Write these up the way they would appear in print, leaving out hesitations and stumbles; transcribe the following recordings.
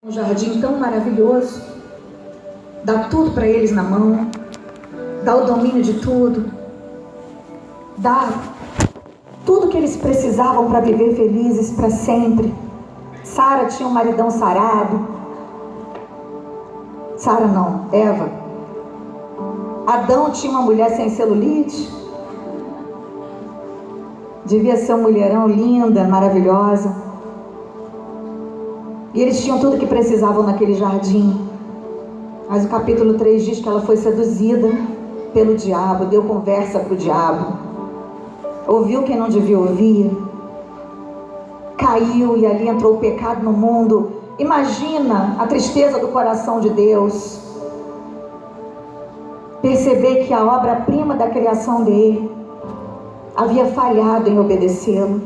Um jardim tão maravilhoso, dá tudo para eles na mão, dá o domínio de tudo, dá tudo que eles precisavam para viver felizes para sempre. Sara tinha um maridão sarado. Sara não, Eva. Adão tinha uma mulher sem celulite. Devia ser um mulherão linda, maravilhosa. E eles tinham tudo que precisavam naquele jardim. Mas o capítulo 3 diz que ela foi seduzida pelo diabo, deu conversa para o diabo, ouviu quem não devia ouvir, caiu e ali entrou o pecado no mundo. Imagina a tristeza do coração de Deus, perceber que a obra-prima da criação dele havia falhado em obedecê-lo.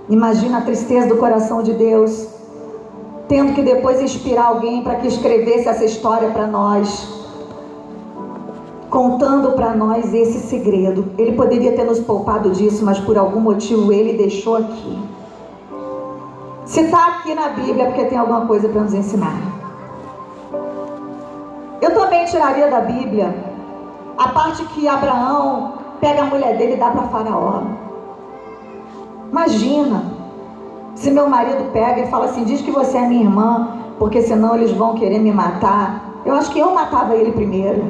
Imagina a tristeza do coração de Deus, tendo que depois inspirar alguém para que escrevesse essa história para nós, contando para nós esse segredo. Ele poderia ter nos poupado disso, mas por algum motivo ele deixou aqui. Se está aqui na Bíblia é porque tem alguma coisa para nos ensinar. Eu também tiraria da Bíblia a parte que Abraão pega a mulher dele e dá para Faraó. Imagina se meu marido pega e fala assim: diz que você é minha irmã, porque senão eles vão querer me matar. Eu acho que eu matava ele primeiro.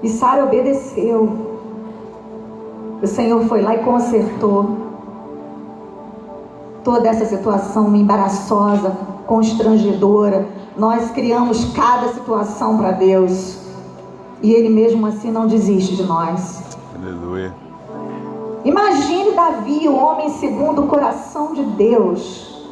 E Sara obedeceu. O Senhor foi lá e consertou toda essa situação embaraçosa, constrangedora. Nós criamos cada situação para Deus, e Ele mesmo assim não desiste de nós. Aleluia. Imagine Davi, o homem segundo o coração de Deus,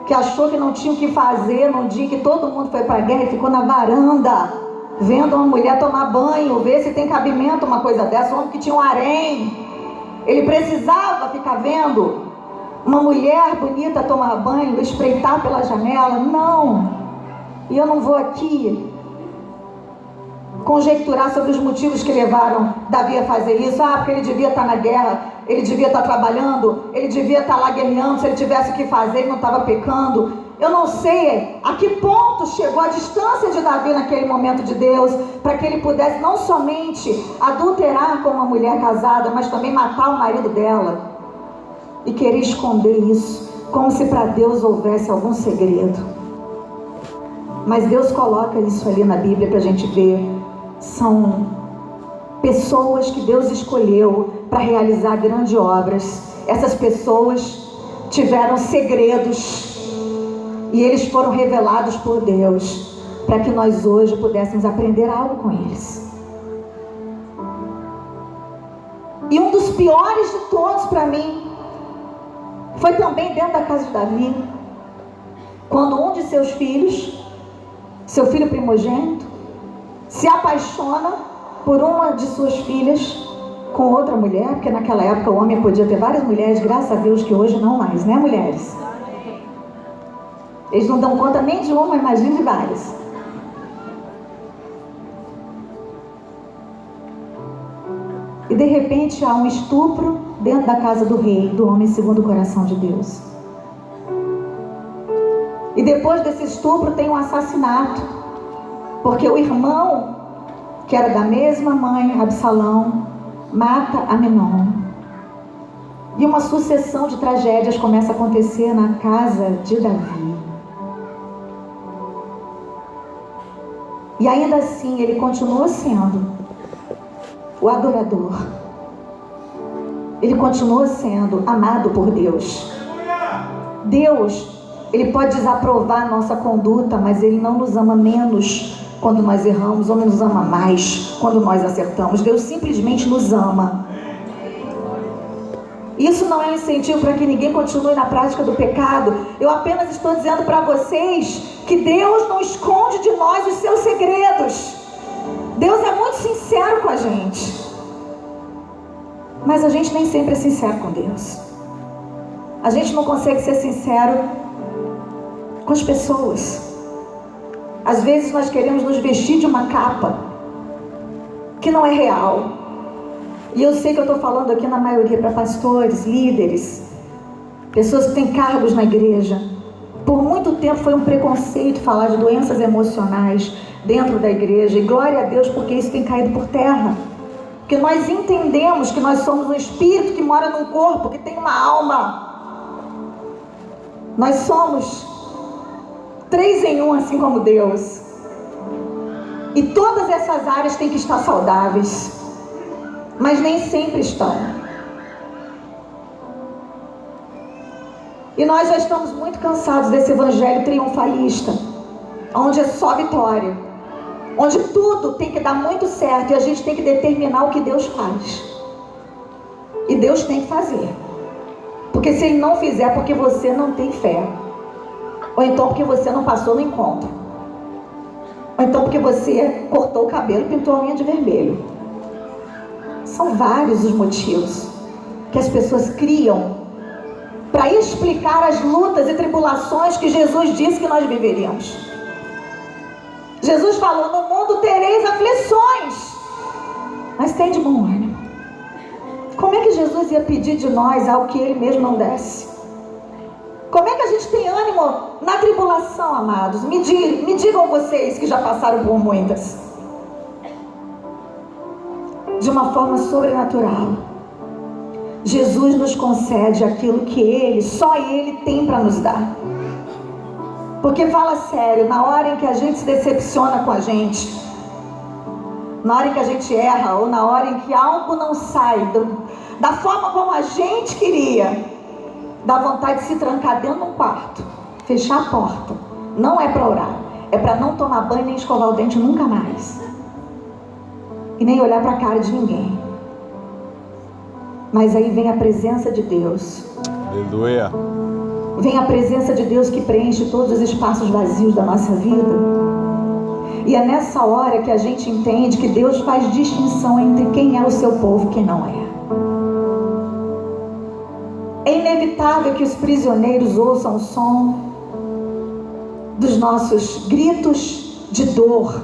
que achou que não tinha o que fazer num dia que todo mundo foi para a guerra e ficou na varanda, vendo uma mulher tomar banho, ver se tem cabimento uma coisa dessa. Um homem que tinha um harém, ele precisava ficar vendo uma mulher bonita tomar banho, espreitar pela janela. Não, e eu não vou aqui conjecturar sobre os motivos que levaram Davi a fazer isso. Porque ele devia estar na guerra, ele devia estar trabalhando, ele devia estar lá guerreando. Se ele tivesse o que fazer, ele não estava pecando. Eu não sei a que ponto chegou a distância de Davi naquele momento de Deus, para que ele pudesse não somente adulterar com uma mulher casada, mas também matar o marido dela e querer esconder isso, como se para Deus houvesse algum segredo. Mas Deus coloca isso ali na Bíblia para a gente ver. São pessoas que Deus escolheu para realizar grandes obras. Essas pessoas tiveram segredos e eles foram revelados por Deus, para que nós hoje pudéssemos aprender algo com eles. E um dos piores de todos para mim foi também dentro da casa de Davi, quando um de seus filhos, seu filho primogênito, se apaixona por uma de suas filhas com outra mulher, porque naquela época o homem podia ter várias mulheres, graças a Deus que hoje não mais, né, mulheres? Eles não dão conta nem de uma, imagine de várias. E de repente há um estupro dentro da casa do rei, do homem segundo o coração de Deus. E depois desse estupro tem um assassinato, porque o irmão, que era da mesma mãe, Absalão, mata Amnon. E uma sucessão de tragédias começa a acontecer na casa de Davi. E ainda assim ele continua sendo o adorador. Ele continua sendo amado por Deus. Deus, Ele pode desaprovar a nossa conduta, mas Ele não nos ama menos quando nós erramos, ou nos ama mais quando nós acertamos. Deus simplesmente nos ama. Isso não é um incentivo para que ninguém continue na prática do pecado. Eu apenas estou dizendo para vocês que Deus não esconde de nós os seus segredos. Deus é muito sincero com a gente, mas a gente nem sempre é sincero com Deus. A gente não consegue ser sincero com as pessoas. Às vezes nós queremos nos vestir de uma capa que não é real. E eu sei que eu estou falando aqui na maioria para pastores, líderes, pessoas que têm cargos na igreja. Por muito tempo foi um preconceito falar de doenças emocionais dentro da igreja, e glória a Deus porque isso tem caído por terra. Porque nós entendemos que nós somos um espírito que mora num corpo, que tem uma alma. Nós somos 3 em 1, assim como Deus. E todas essas áreas têm que estar saudáveis, mas nem sempre estão. E nós já estamos muito cansados desse evangelho triunfalista, onde é só vitória, onde tudo tem que dar muito certo e a gente tem que determinar o que Deus faz. E Deus tem que fazer. Porque se Ele não fizer, é porque você não tem fé. Ou então porque você não passou no encontro. Ou então porque você cortou o cabelo e pintou a unha de vermelho. São vários os motivos que as pessoas criam para explicar as lutas e tribulações que Jesus disse que nós viveríamos. Jesus falou: no mundo tereis aflições, mas tem de bom ânimo. Como é que Jesus ia pedir de nós algo que Ele mesmo não desse? Como é que a gente tem ânimo na tribulação, amados? Me digam vocês que já passaram por muitas. De uma forma sobrenatural, Jesus nos concede aquilo que só Ele tem para nos dar. Porque fala sério, na hora em que a gente se decepciona com a gente, na hora em que a gente erra, ou na hora em que algo não sai da forma como a gente queria, dá vontade de se trancar dentro de um quarto, fechar a porta. Não é para orar, é para não tomar banho nem escovar o dente nunca mais, e nem olhar para a cara de ninguém. Mas aí vem a presença de Deus. Aleluia. Vem a presença de Deus que preenche todos os espaços vazios da nossa vida. E é nessa hora que a gente entende que Deus faz distinção entre quem é o seu povo e quem não é. É inevitável que os prisioneiros ouçam o som dos nossos gritos de dor,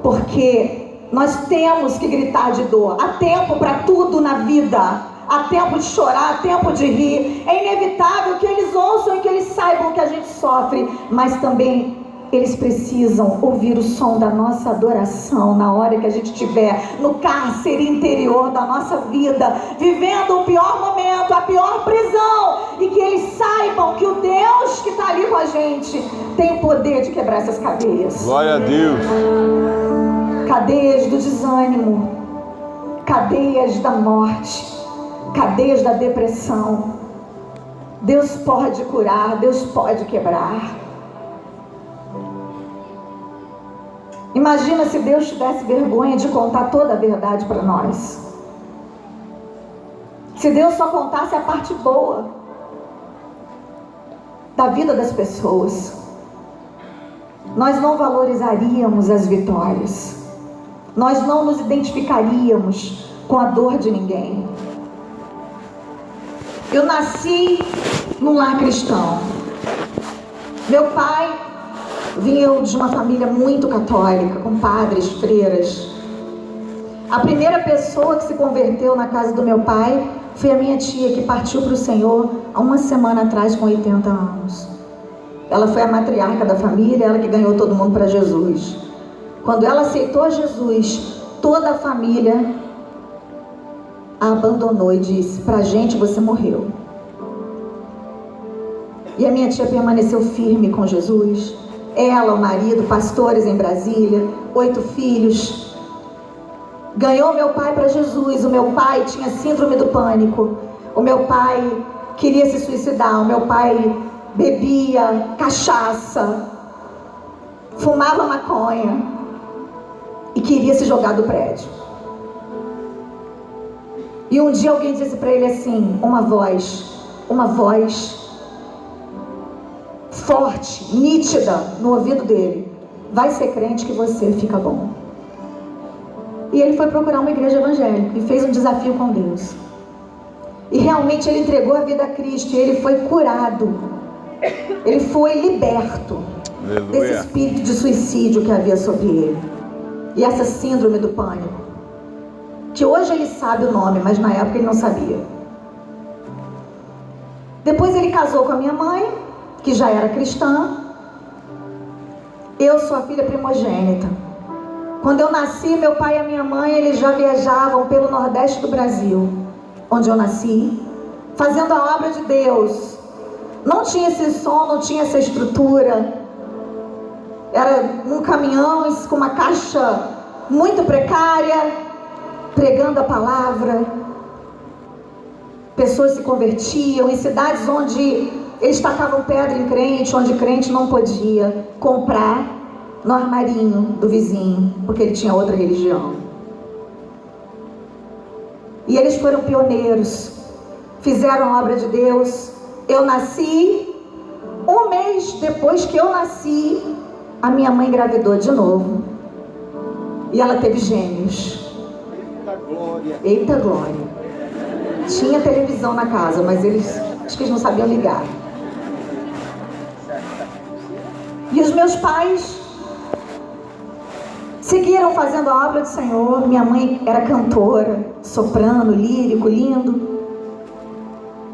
porque nós temos que gritar de dor. Há tempo para tudo na vida. Há tempo de chorar, há tempo de rir. É inevitável que eles ouçam e que eles saibam que a gente sofre, mas também eles precisam ouvir o som da nossa adoração na hora que a gente estiver no cárcere interior da nossa vida, vivendo o pior momento, a pior prisão, e que eles saibam que o Deus que está ali com a gente tem o poder de quebrar essas cadeias. Glória a Deus. Cadeias do desânimo, cadeias da morte, cadeias da depressão. Deus pode curar, Deus pode quebrar. Imagina se Deus tivesse vergonha de contar toda a verdade para nós. Se Deus só contasse a parte boa da vida das pessoas, nós não valorizaríamos as vitórias. Nós não nos identificaríamos com a dor de ninguém. Eu nasci num lar cristão. Meu pai vinha de uma família muito católica, com padres, freiras. A primeira pessoa que se converteu na casa do meu pai foi a minha tia, que partiu para o Senhor há uma semana atrás, com 80 anos. Ela foi a matriarca da família, ela que ganhou todo mundo para Jesus. Quando ela aceitou Jesus, toda a família a abandonou e disse: pra gente você morreu. E a minha tia permaneceu firme com Jesus. Ela, o marido, pastores em Brasília, 8 filhos. Ganhou meu pai para Jesus. O meu pai tinha síndrome do pânico. O meu pai queria se suicidar. O meu pai bebia cachaça, fumava maconha e queria se jogar do prédio. E um dia alguém disse para ele assim, uma voz forte, nítida no ouvido dele: vai ser crente que você fica bom. E ele foi procurar uma igreja evangélica e fez um desafio com Deus. E realmente ele entregou a vida a Cristo e ele foi curado. Ele foi liberto desse espírito de suicídio que havia sobre ele. E essa síndrome do pânico, que hoje ele sabe o nome, mas na época ele não sabia. Depois ele casou com a minha mãe, que já era cristã. Eu sou a filha primogênita. Quando eu nasci, meu pai e a minha mãe, eles já viajavam pelo Nordeste do Brasil, onde eu nasci, fazendo a obra de Deus. Não tinha esse som, não tinha essa estrutura. Era um caminhão com uma caixa muito precária, pregando a palavra. Pessoas se convertiam em cidades onde eles tacavam pedra em crente, onde crente não podia comprar no armarinho do vizinho, porque ele tinha outra religião. E eles foram pioneiros, fizeram a obra de Deus. Eu nasci, um mês depois que eu nasci, a minha mãe engravidou de novo. E ela teve gêmeos. Eita glória! Eita glória! Tinha televisão na casa, mas acho que eles não sabiam ligar. E os meus pais seguiram fazendo a obra do Senhor. Minha mãe era cantora, soprano, lírico, lindo.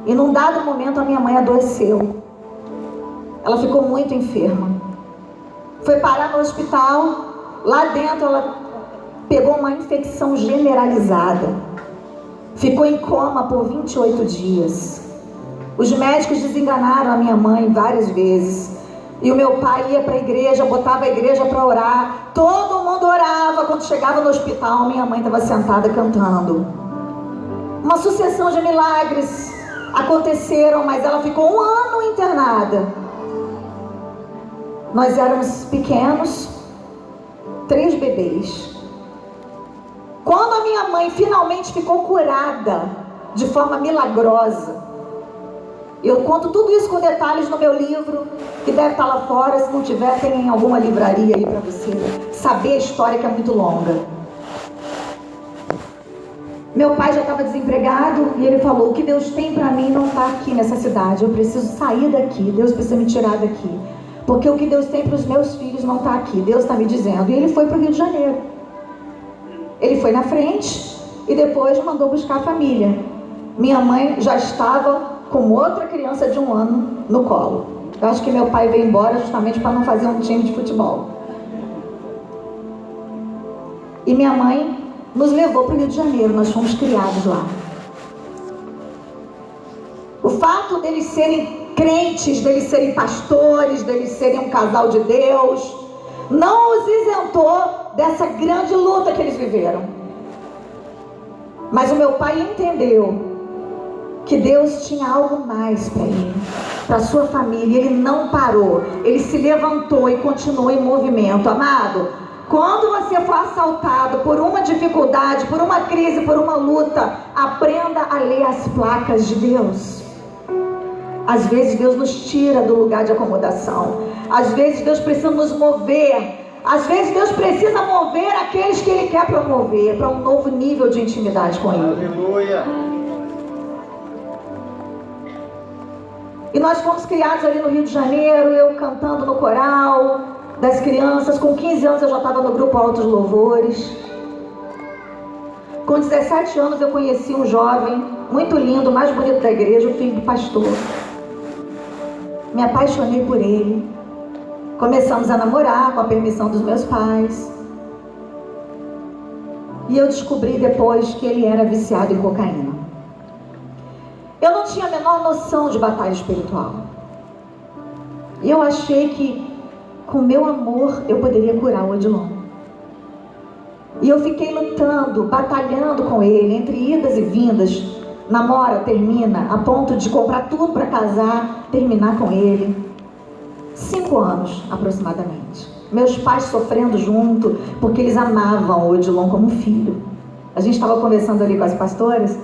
E num dado momento a minha mãe adoeceu. Ela ficou muito enferma. Foi parar no hospital. Lá dentro ela pegou uma infecção generalizada. Ficou em coma por 28 dias. Os médicos desenganaram a minha mãe várias vezes. E o meu pai ia para a igreja, botava a igreja para orar. Todo mundo orava. Quando chegava no hospital, minha mãe estava sentada cantando. Uma sucessão de milagres aconteceram, mas ela ficou 1 ano internada. Nós éramos pequenos, 3 bebês. Quando a minha mãe finalmente ficou curada de forma milagrosa, eu conto tudo isso com detalhes no meu livro, que deve estar lá fora. Se não tiver, tem em alguma livraria aí para você saber a história, que é muito longa. Meu pai já estava desempregado e ele falou: o que Deus tem para mim não está aqui nessa cidade. Eu preciso sair daqui. Deus precisa me tirar daqui, porque o que Deus tem para os meus filhos não está aqui. Deus está me dizendo. E ele foi para o Rio de Janeiro. Ele foi na frente e depois mandou buscar a família. Minha mãe já estava com outra criança de 1 ano no colo. Eu acho que meu pai veio embora justamente para não fazer um time de futebol. E minha mãe nos levou para o Rio de Janeiro. Nós fomos criados lá. O fato deles serem crentes, deles serem pastores, deles serem um casal de Deus, não os isentou dessa grande luta que eles viveram. Mas o meu pai entendeu que Deus tinha algo mais para ele, para a sua família. Ele não parou, ele se levantou e continuou em movimento. Amado, quando você for assaltado por uma dificuldade, por uma crise, por uma luta, aprenda a ler as placas de Deus. Às vezes Deus nos tira do lugar de acomodação. Às vezes Deus precisa nos mover. Às vezes Deus precisa mover aqueles que Ele quer promover para um novo nível de intimidade com Ele. Aleluia! E nós fomos criados ali no Rio de Janeiro, eu cantando no coral das crianças. Com 15 anos eu já estava no grupo Altos Louvores. Com 17 anos eu conheci um jovem muito lindo, mais bonito da igreja, o filho do pastor. Me apaixonei por ele. Começamos a namorar com a permissão dos meus pais. E eu descobri depois que ele era viciado em cocaína. Eu não tinha a menor noção de batalha espiritual. E eu achei que com meu amor eu poderia curar o Odilon. E eu fiquei lutando, batalhando com ele, entre idas e vindas. Namora, termina, a ponto de comprar tudo para casar, terminar com ele. 5 anos aproximadamente. Meus pais sofrendo junto, porque eles amavam o Odilon como filho. A gente estava conversando ali com as pastoras.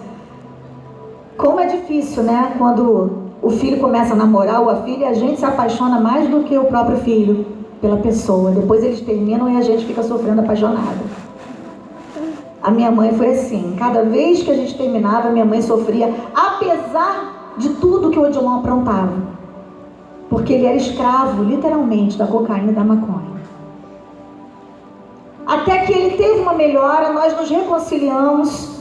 Como é difícil, né? Quando o filho começa a namorar ou a filha, a gente se apaixona mais do que o próprio filho pela pessoa. Depois eles terminam e a gente fica sofrendo apaixonada. A minha mãe foi assim. Cada vez que a gente terminava, minha mãe sofria, apesar de tudo que o Odilon aprontava. Porque ele era escravo, literalmente, da cocaína e da maconha. Até que ele teve uma melhora, nós nos reconciliamos.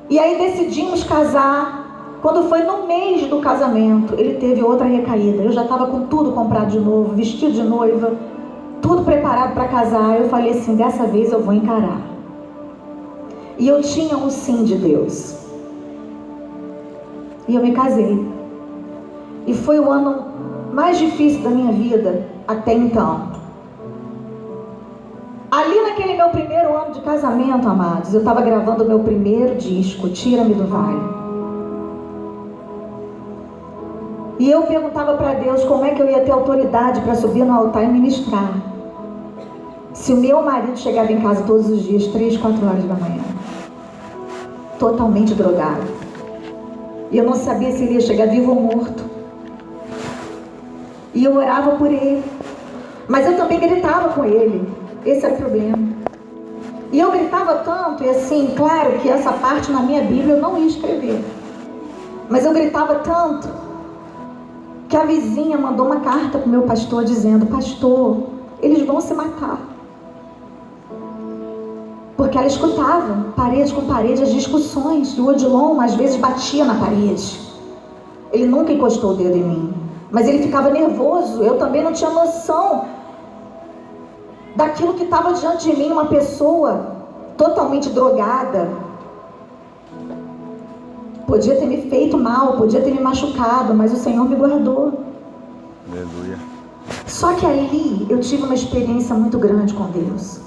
E aí decidimos casar. Quando foi no mês do casamento, ele teve outra recaída. Eu já estava com tudo comprado de novo, vestido de noiva, tudo preparado para casar. Eu falei assim, dessa vez eu vou encarar. E eu tinha um sim de Deus. E eu me casei. E foi o ano mais difícil da minha vida até então. Ali naquele meu primeiro ano de casamento, amados, eu estava gravando o meu primeiro disco, Tira-me do Vale. E eu perguntava para Deus como é que eu ia ter autoridade para subir no altar e ministrar, se o meu marido chegava em casa todos os dias, 3, 4 horas da manhã, totalmente drogado. E eu não sabia se ele ia chegar vivo ou morto. E eu orava por ele, mas eu também gritava com ele. Esse era o problema. E eu gritava tanto, e assim, claro que essa parte na minha Bíblia eu não ia escrever, mas eu gritava tanto que a vizinha mandou uma carta para o meu pastor dizendo: pastor, eles vão se matar. Porque ela escutava, parede com parede, as discussões. E o Odilon às vezes batia na parede. Ele nunca encostou o dedo em mim, mas ele ficava nervoso. Eu também não tinha noção daquilo que estava diante de mim, uma pessoa totalmente drogada. Podia ter me feito mal, podia ter me machucado, mas o Senhor me guardou. Aleluia. Só que ali eu tive uma experiência muito grande com Deus.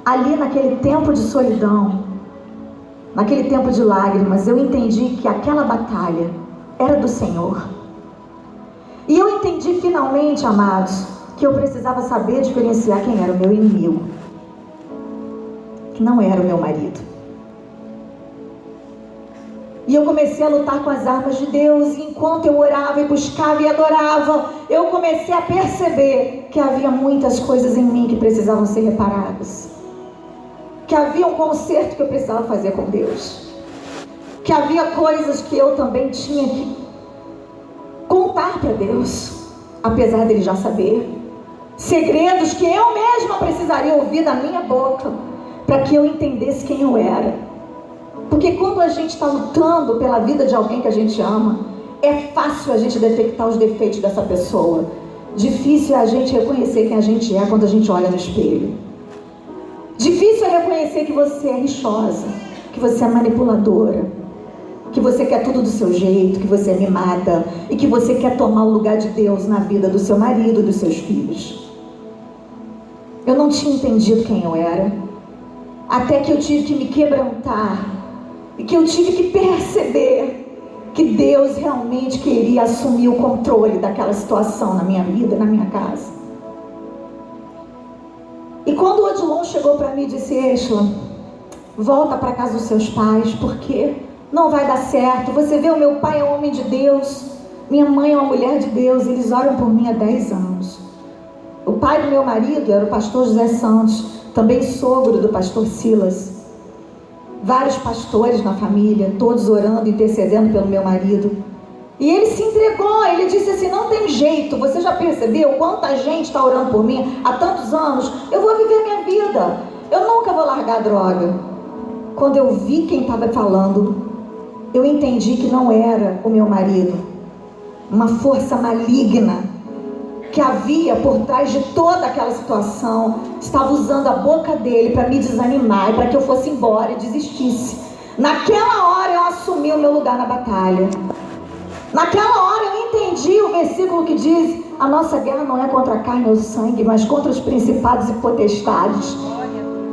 Ali naquele tempo de solidão, naquele tempo de lágrimas, eu entendi que aquela batalha era do Senhor. E eu entendi finalmente, amados, que eu precisava saber diferenciar quem era o meu inimigo, que não era o meu marido. E eu comecei a lutar com as armas de Deus. E enquanto eu orava e buscava e adorava, eu comecei a perceber que havia muitas coisas em mim que precisavam ser reparadas, que havia um conserto que eu precisava fazer com Deus, que havia coisas que eu também tinha que contar para Deus, apesar dele já saber, segredos que eu mesma precisaria ouvir da minha boca para que eu entendesse quem eu era. Porque quando a gente está lutando pela vida de alguém que a gente ama, é fácil a gente detectar os defeitos dessa pessoa. Difícil é a gente reconhecer quem a gente é quando a gente olha no espelho. Difícil é reconhecer que você é rixosa, que você é manipuladora, que você quer tudo do seu jeito, que você é mimada e que você quer tomar o lugar de Deus na vida do seu marido e dos seus filhos. Eu não tinha entendido quem eu era, até que eu tive que me quebrantar e que eu tive que perceber que Deus realmente queria assumir o controle daquela situação na minha vida, na minha casa. E quando o Odilon chegou para mim e disse: Eshla, volta para casa dos seus pais, porque não vai dar certo. Você vê, o meu pai é um homem de Deus, minha mãe é uma mulher de Deus, eles oram por mim há 10 anos. O pai do meu marido era o pastor José Santos, também sogro do pastor Silas. Vários pastores na família, todos orando, intercedendo pelo meu marido. E ele se entregou, ele disse assim: não tem jeito, você já percebeu quanta gente está orando por mim há tantos anos? Eu vou viver minha vida, eu nunca vou largar a droga. Quando eu vi quem estava falando, eu entendi que não era o meu marido, uma força maligna que havia por trás de toda aquela situação estava usando a boca dele para me desanimar e para que eu fosse embora e desistisse. Naquela hora eu assumi o meu lugar na batalha. Naquela hora eu entendi o versículo que diz: a nossa guerra não é contra a carne ou sangue, mas contra os principados e potestades,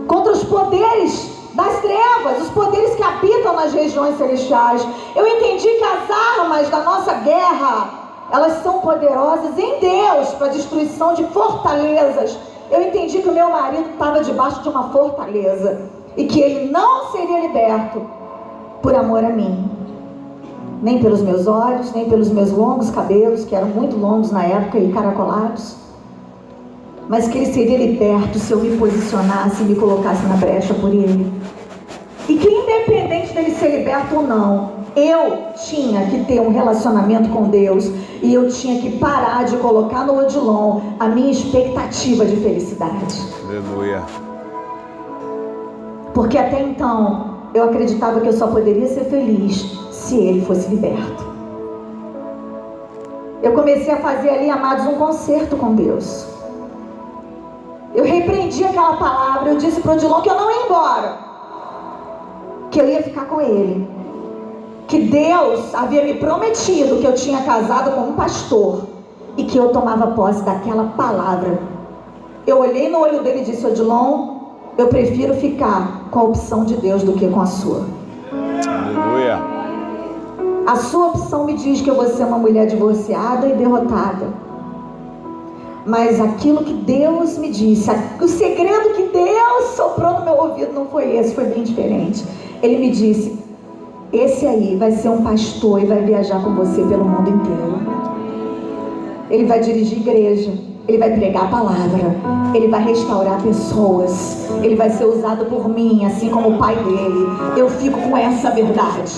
contra os poderes das trevas, os poderes que habitam nas regiões celestiais. Eu entendi que as armas da nossa guerra, elas são poderosas em Deus para a destruição de fortalezas. Eu entendi que o meu marido estava debaixo de uma fortaleza e que ele não seria liberto por amor a mim, nem pelos meus olhos, nem pelos meus longos cabelos, que eram muito longos na época e caracolados, mas que ele seria liberto se eu me posicionasse e me colocasse na brecha por ele. E que independente dele ser liberto ou não, eu tinha que ter um relacionamento com Deus, e eu tinha que parar de colocar no Odilon a minha expectativa de felicidade. Aleluia. Porque até então eu acreditava que eu só poderia ser feliz se ele fosse liberto. Eu comecei a fazer ali, amados, um concerto com Deus. Eu repreendi aquela palavra, eu disse para o Odilon que eu não ia embora, que eu ia ficar com ele, que Deus havia me prometido que eu tinha casado com um pastor e que eu tomava posse daquela palavra. Eu olhei no olho dele e disse: Odilon, eu prefiro ficar com a opção de Deus do que com a sua. Aleluia. A sua opção me diz que eu vou ser uma mulher divorciada e derrotada, mas aquilo que Deus me disse, o segredo que Deus soprou no meu ouvido não foi esse, foi bem diferente. Ele me disse: esse aí vai ser um pastor e vai viajar com você pelo mundo inteiro. Ele vai dirigir igreja, ele vai pregar a palavra, ele vai restaurar pessoas, ele vai ser usado por mim, assim como o pai dele. Eu fico com essa verdade.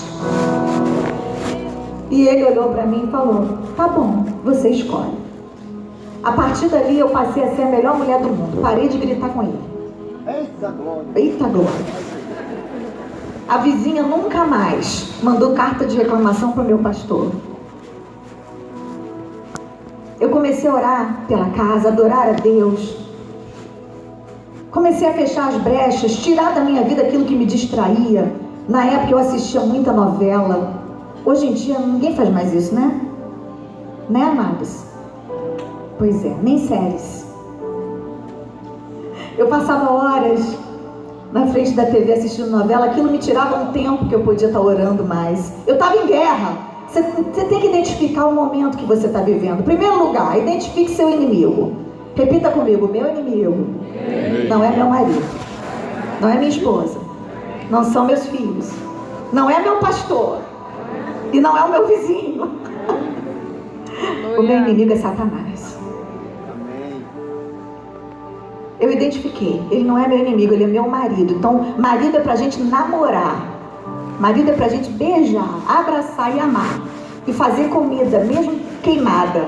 E ele olhou para mim e falou: tá bom, você escolhe. A partir dali eu passei a ser a melhor mulher do mundo. Parei de gritar com ele. Eita glória! Eita glória! A vizinha nunca mais mandou carta de reclamação para o meu pastor. Eu comecei a orar pela casa, adorar a Deus. Comecei a fechar as brechas, tirar da minha vida aquilo que me distraía. Na época eu assistia muita novela. Hoje em dia ninguém faz mais isso, né? Né, amados? Pois é, nem séries. Eu passava horas na frente da TV assistindo novela. Aquilo me tirava um tempo que eu podia estar orando mais. Eu estava em guerra. Você tem que identificar o momento que você está vivendo. Em primeiro lugar, identifique seu inimigo. Repita comigo: meu inimigo não é meu marido, não é minha esposa, não são meus filhos, não é meu pastor e não é o meu vizinho. O meu inimigo é Satanás. Eu identifiquei, ele não é meu inimigo, ele é meu marido. Então, marido é pra gente namorar, marido é pra gente beijar, abraçar e amar, e fazer comida, mesmo queimada.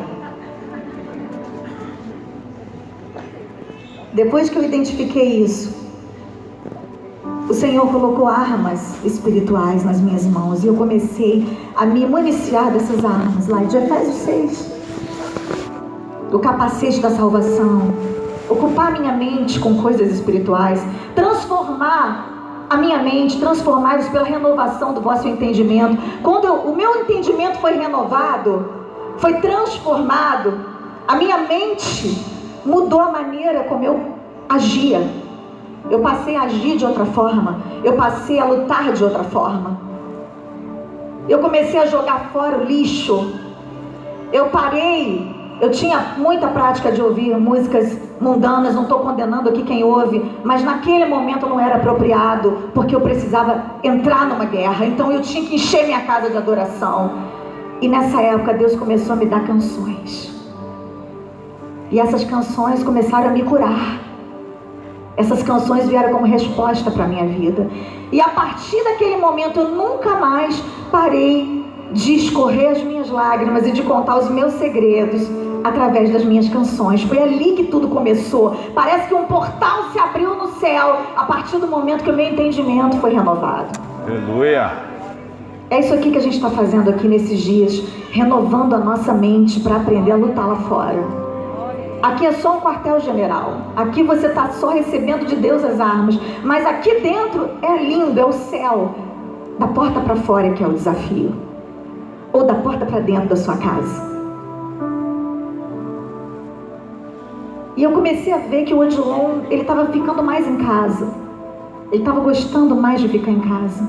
Depois que eu identifiquei isso, o Senhor colocou armas espirituais nas minhas mãos, e eu comecei a me municiar dessas armas lá de Efésios 6. O capacete da salvação, ocupar minha mente com coisas espirituais, transformar a minha mente, transformar-os pela renovação do vosso entendimento. Quando o meu entendimento foi renovado, foi transformado, a minha mente mudou a maneira como eu agia. Eu passei a agir de outra forma, eu passei a lutar de outra forma. Eu comecei a jogar fora o lixo. Eu parei. Eu tinha muita prática de ouvir músicas mundanas, não estou condenando aqui quem ouve, mas naquele momento não era apropriado, porque eu precisava entrar numa guerra, então eu tinha que encher minha casa de adoração. E nessa época Deus começou a me dar canções, e essas canções começaram a me curar. Essas canções vieram como resposta para a minha vida, e a partir daquele momento eu nunca mais parei de escorrer as minhas lágrimas e de contar os meus segredos através das minhas canções. Foi ali que tudo começou. Parece que um portal se abriu no céu a partir do momento que o meu entendimento foi renovado. Aleluia. É isso aqui que a gente está fazendo aqui nesses dias, renovando a nossa mente para aprender a lutar lá fora. Aqui é só um quartel-general. Aqui você está só recebendo de Deus as armas, mas aqui dentro é lindo, é o céu. Da porta para fora que é o desafio, ou da porta para dentro da sua casa. E eu comecei a ver que o Odilon, ele estava ficando mais em casa. Ele estava gostando mais de ficar em casa.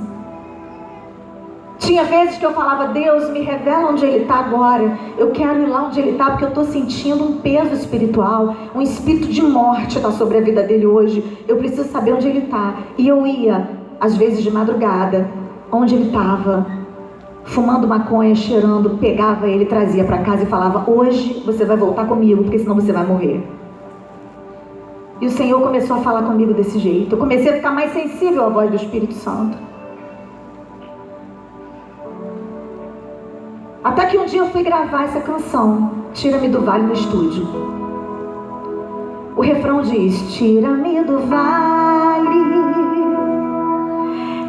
Tinha vezes que eu falava: Deus, me revela onde ele está agora. Eu quero ir lá onde ele está, porque eu estou sentindo um peso espiritual. Um espírito de morte está sobre a vida dele hoje. Eu preciso saber onde ele está. E eu ia, às vezes de madrugada, onde ele estava, fumando maconha, cheirando, pegava ele, trazia para casa e falava: hoje você vai voltar comigo, porque senão você vai morrer. E o Senhor começou a falar comigo desse jeito. Eu comecei a ficar mais sensível à voz do Espírito Santo. Até que um dia eu fui gravar essa canção, Tira-me do Vale, no estúdio. O refrão diz: tira-me do vale,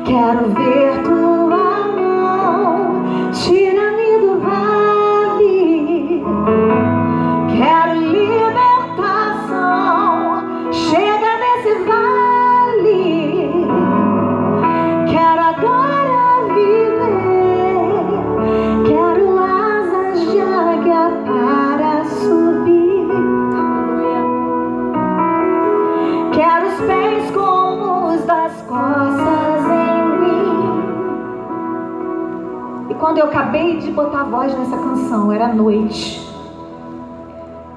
quero ver tua mão para subir. Quero os pés como os das costas em mim. E quando eu acabei de botar a voz nessa canção, era noite.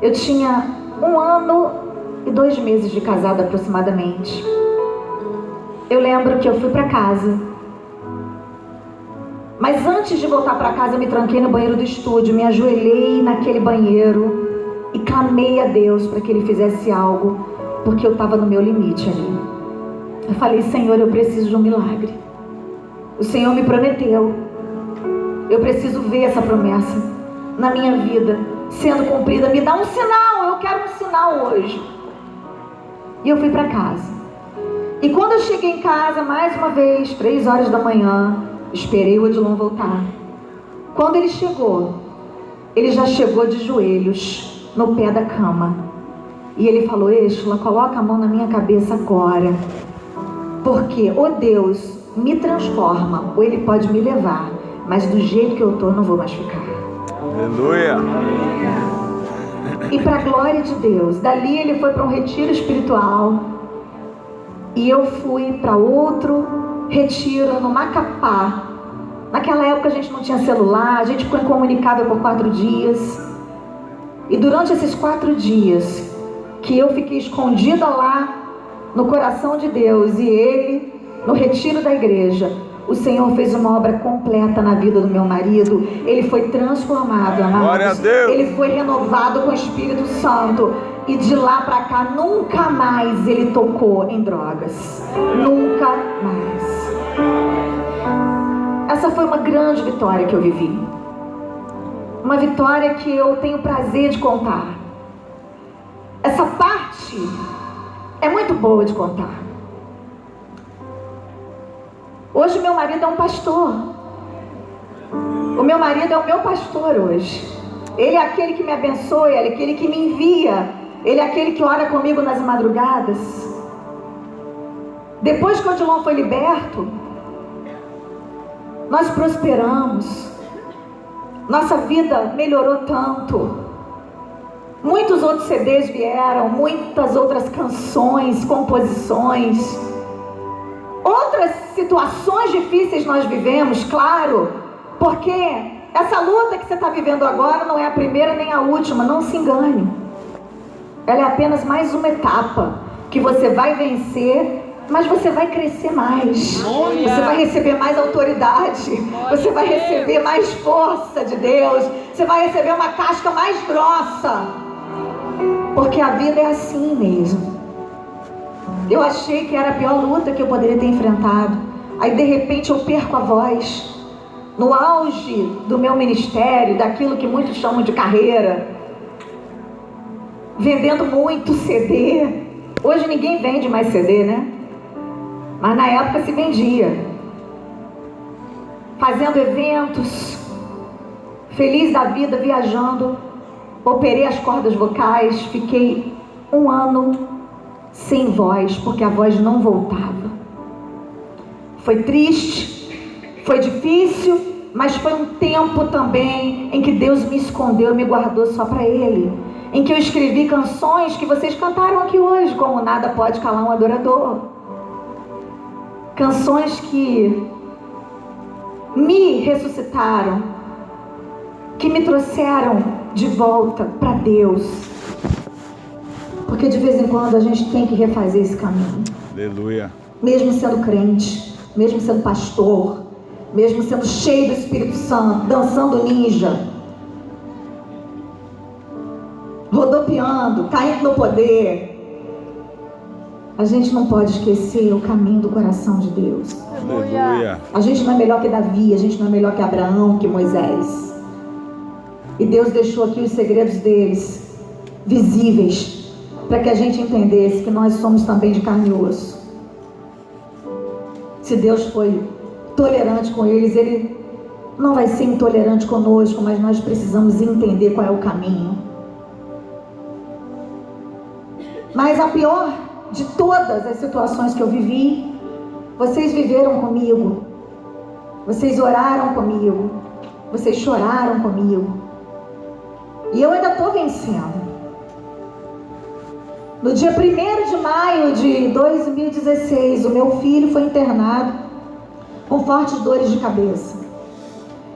Eu tinha 1 ano e 2 meses de casada aproximadamente. Eu lembro que eu fui para casa. Mas antes de voltar para casa, eu me tranquei no banheiro do estúdio, me ajoelhei naquele banheiro e clamei a Deus para que Ele fizesse algo, porque eu estava no meu limite ali. Eu falei: Senhor, eu preciso de um milagre. O Senhor me prometeu. Eu preciso ver essa promessa na minha vida sendo cumprida. Me dá um sinal, eu quero um sinal hoje. E eu fui para casa. E quando eu cheguei em casa, mais uma vez, 3 horas da manhã, esperei o Odilon voltar. Quando ele chegou, ele já chegou de joelhos no pé da cama. E ele falou: Êxula, coloca a mão na minha cabeça agora. Porque ou Deus me transforma, ou Ele pode me levar. Mas do jeito que eu estou, não vou mais ficar. Aleluia. E para a glória de Deus, dali ele foi para um retiro espiritual. E eu fui para outro retiro no Macapá. Naquela época a gente não tinha celular, a gente ficou incomunicável por 4 dias. E durante esses 4 dias que eu fiquei escondida lá no coração de Deus e ele no retiro da igreja, o Senhor fez uma obra completa na vida do meu marido. Ele foi transformado, amados. Glória a Deus. Ele foi renovado com o Espírito Santo. E de lá para cá, nunca mais ele tocou em drogas. Nunca mais. Essa foi uma grande vitória que eu vivi. Uma vitória que eu tenho prazer de contar. Essa parte é muito boa de contar. Hoje meu marido é um pastor. O meu marido é o meu pastor hoje. Ele é aquele que me abençoa, ele é aquele que me envia. Ele é aquele que ora comigo nas madrugadas. Depois que o Odilon foi liberto, nós prosperamos. Nossa vida melhorou tanto. Muitos outros CDs vieram, muitas outras canções, composições. Outras situações difíceis nós vivemos, claro, porque essa luta que você está vivendo agora não é a primeira nem a última, não se engane. Ela é apenas mais uma etapa que você vai vencer, mas você vai crescer mais. Você vai receber mais autoridade, você vai receber mais força de Deus, você vai receber uma casca mais grossa, porque a vida é assim mesmo. Eu achei que era a pior luta que eu poderia ter enfrentado. Aí de repente eu perco a voz. No auge do meu ministério, daquilo que muitos chamam de carreira, vendendo muito CD. Hoje ninguém vende mais CD, né? Mas na época se vendia. Fazendo eventos, feliz da vida, viajando. Operei as cordas vocais. Fiquei 1 ano sem voz, porque a voz não voltava. Foi triste, foi difícil, mas foi um tempo também em que Deus me escondeu e me guardou só para Ele. Em que eu escrevi canções que vocês cantaram aqui hoje, como Nada Pode Calar um Adorador. Canções que me ressuscitaram, que me trouxeram de volta para Deus. Porque de vez em quando a gente tem que refazer esse caminho. Aleluia. Mesmo sendo crente, mesmo sendo pastor, mesmo sendo cheio do Espírito Santo, dançando ninja, rodopiando, caindo no poder, a gente não pode esquecer o caminho do coração de Deus. Aleluia. A gente não é melhor que Davi, a gente não é melhor que Abraão, que Moisés. E Deus deixou aqui os segredos deles visíveis, para que a gente entendesse que nós somos também de carne e osso. Se Deus foi tolerante com eles, Ele não vai ser intolerante conosco, mas nós precisamos entender qual é o caminho. Mas a pior de todas as situações que eu vivi, vocês viveram comigo, vocês oraram comigo, vocês choraram comigo. E eu ainda estou vencendo. No dia 1º de maio de 2016, o meu filho foi internado com fortes dores de cabeça.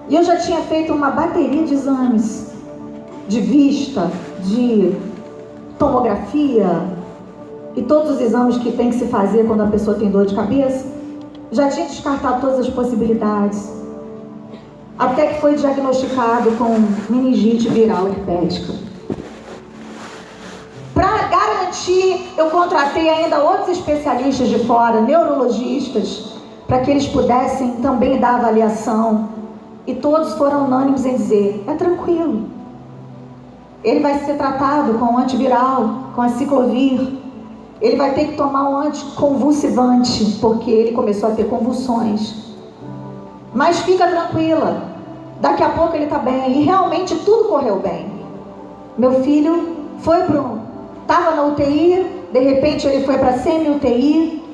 E eu já tinha feito uma bateria de exames, de vista, de tomografia e todos os exames que tem que se fazer quando a pessoa tem dor de cabeça. Já tinha descartado todas as possibilidades. Até que foi diagnosticado com meningite viral herpética. Para garantir, eu contratei ainda outros especialistas de fora, neurologistas, para que eles pudessem também dar avaliação. E todos foram unânimes em dizer, é tranquilo. Ele vai ser tratado com antiviral, com aciclovir. Ele vai ter que tomar um anticonvulsivante, porque ele começou a ter convulsões. Mas fica tranquila, daqui a pouco ele está bem. E realmente tudo correu bem. Meu filho estava na UTI, de repente ele foi para semi-UTI,